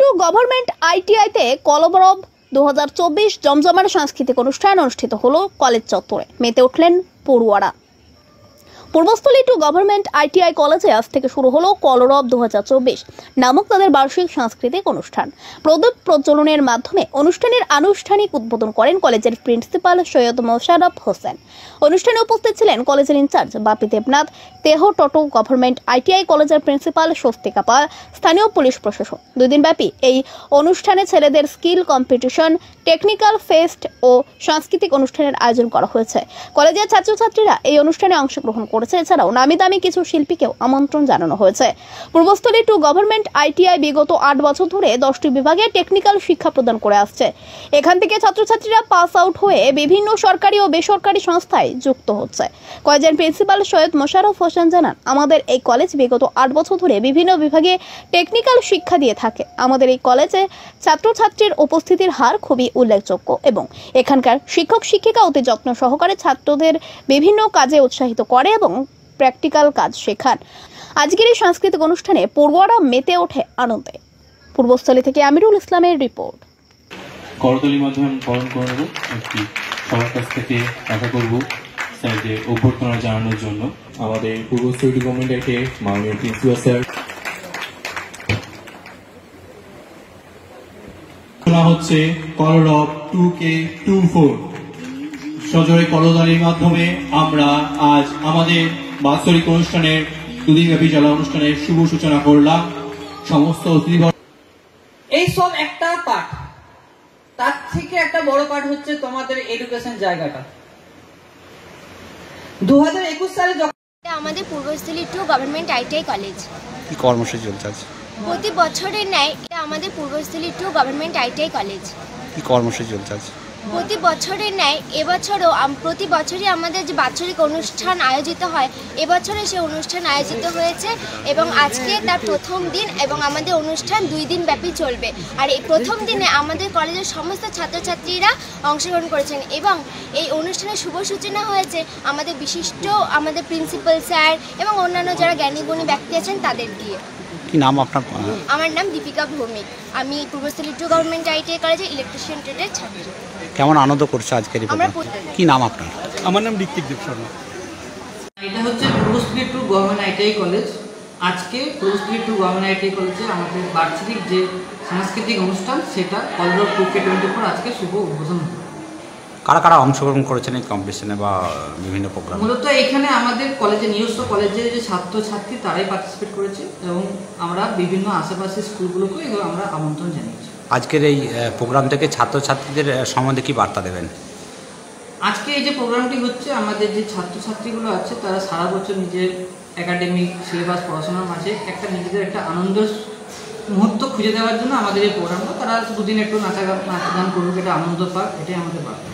Two government আইটিআইতে কলরব 2024 জমজমাট সাংস্কৃতিক অনুষ্ঠান অনুষ্ঠিত হলো কলেজ চত্বরে। মেতে উঠলেন পড়ুয়ারা। পূর্বস্থলী টু গভর্নমেন্ট আইটিআই কলেজে আজ থেকে শুরু হলো কলরব 2024 নামক তাদের বার্ষিক সাংস্কৃতিক অনুষ্ঠান। প্রদীপ প্রজ্বলনের মাধ্যমে অনুষ্ঠানের আনুষ্ঠানিক উদ্বোধন করেন কলেজের প্রিন্সিপাল সৈয়দ মোশাররফ হোসেন। অনুষ্ঠানে উপস্থিত ছিলেন কলেজের ইনচার্জ বাপি দেবনাথ, তেহট্ট গভর্নমেন্ট আইটিআই কলেজের প্রিন্সিপাল স্বস্তিকা পাল, স্থানীয় পুলিশ প্রশাসন। 2 দিনব্যাপী এই অনুষ্ঠানে ছেলেদের স্কিল কম্পিটিশন, টেকনিক্যাল ফেস্ট ও সাংস্কৃতিক অনুষ্ঠানের আয়োজন করা হয়েছে। কলেজের ছাত্রছাত্রীরা এই অনুষ্ঠানে অংশগ্রহণ করেছে। এছাড়াও নামি দামি কিছু শিল্পীকেও আমন্ত্রণ জানানো হয়েছে। পূর্বস্থলী টু গভর্নমেন্ট আইটিআই বিগত 8 বছর ধরে 10টি বিভাগে টেকনিক্যাল শিক্ষা প্রদান করে আসছে। এখান থেকে ছাত্রছাত্রীরা পাস আউট হয়ে বিভিন্ন সরকারি ও বেসরকারি সংস্থায় যুক্ত হচ্ছে। কলেজের প্রিন্সিপাল সৈয়দ মোশাররফ হোসেন জানান, আমাদের এই কলেজ বিগত 8 বছর ধরে বিভিন্ন বিভাগে টেকনিক্যাল শিক্ষা দিয়ে থাকে। আমাদের এই কলেজে ছাত্রছাত্রীর উপস্থিতির হার খুবই উল্লেখযোগ্য এবং এখানকার শিক্ষক শিক্ষিকা অতি যত্ন সহকারে ছাত্রদের বিভিন্ন কাজে উৎসাহিত করে এবং প্র্যাকটিক্যাল কাজ শেখান। আজকের এই সাংস্কৃতিক অনুষ্ঠানে পড়ুয়ারা মেতে ওঠে আনন্দে। পূর্বস্থলী থেকে আমিরুল ইসলামের রিপোর্ট। করতালির মাধ্যমে পালন করব একটি সবার কাছ থেকে আশা করব স্যারদের অভ্যর্থনা জানানোর জন্য। আমাদের পূর্বস্থলী গভর্নমেন্টের মাননীয় প্রিন্সিপাল স্যার হচ্ছে কলরব 2K24 সজোরে করতালির মাধ্যমে আমরা আজ আমাদের বাৎসরিক অনুষ্ঠানের 2 দিনব্যাপী চলা অনুষ্ঠানের শুভ সূচনা করলাম। সমস্ত অতিথি এই সব একটা পার্ট, তার থেকে একটা বড় পার্ট হচ্ছে তোমাদের এডুকেশন জায়গাটা। 2021 সালে আমাদের Purbasthali two government ITI college কি কর্মসূচি চলছে আজ? প্রতি বছরের ন্যায় এটা আমাদের Purbasthali two government ITI college কি কর্মসূচি চলছে আজ? প্রতি বছরের ন্যায় এবছরও প্রতি বছরই আমাদের যে বাৎসরিক অনুষ্ঠান আয়োজিত হয়, এবছরে সেই অনুষ্ঠান আয়োজিত হয়েছে এবং আজকে তার প্রথম দিন এবং আমাদের অনুষ্ঠান 2 দিন ব্যাপী চলবে। আর এই প্রথম দিনে আমাদের কলেজের সমস্ত ছাত্রছাত্রীরা অংশগ্রহণ করেছেন এবং এই অনুষ্ঠানের শুভ সূচনা হয়েছে আমাদের বিশিষ্ট আমাদের প্রিন্সিপাল স্যার এবং অন্যান্য যারা জ্ঞানীগুণী ব্যক্তি আছেন তাদের দিয়ে। কি নাম আপনার? আমার নাম দীপিকা ভৌমিক। আমি পূর্বস্থলী টু গভর্নমেন্ট আইটিআই কলেজে ইলেকট্রিশিয়ান ট্রেডের ছাত্রী। কেমন আনন্দ করছে আজকের এই প্রোগ্রাম? কি নাম আপনার? আমার নাম ঋত্বিক দেব শর্মা। এটা হচ্ছে Purbasthali two government ITI college. আজকে পূর্বস্থলী টু গভর্নমেন্ট আইটিআই কলেজে আমাদের বার্ষিক যে সাংস্কৃতিক অনুষ্ঠান সেটা কলরব 2K24 আজকে শুভ উদ্বোধন হলো। কারা কারা অংশগ্রহণ করেছেন এই কম্পিটিশনে বা বিভিন্ন প্রোগ্রামে? মূলত এখানে আমাদের কলেজে নিজস্ব কলেজের যে ছাত্রছাত্রী তারাই পার্টিসিপেট করেছে এবং আমরা বিভিন্ন আশেপাশের স্কুলগুলোকে এগুলো আমরা আমন্ত্রণ জানিয়েছি। আজকের এই প্রোগ্রাম থেকে ছাত্রছাত্রীদের সম্বন্ধে কি বার্তা দেবেন? আজকে এই যে প্রোগ্রামটি হচ্ছে, আমাদের যে ছাত্রছাত্রীগুলো আছে তারা সারা বছর নিজের একাডেমিক সিলেবাস পড়াশোনার মাঝে একটা নিজেদের একটা আনন্দের মুহূর্ত খুঁজে দেওয়ার জন্য আমাদের এই প্রোগ্রামটা, তারা 2 দিন একটু নাচ গান করুক, এটা আনন্দ পাক, এটাই আমাদের বার্তা।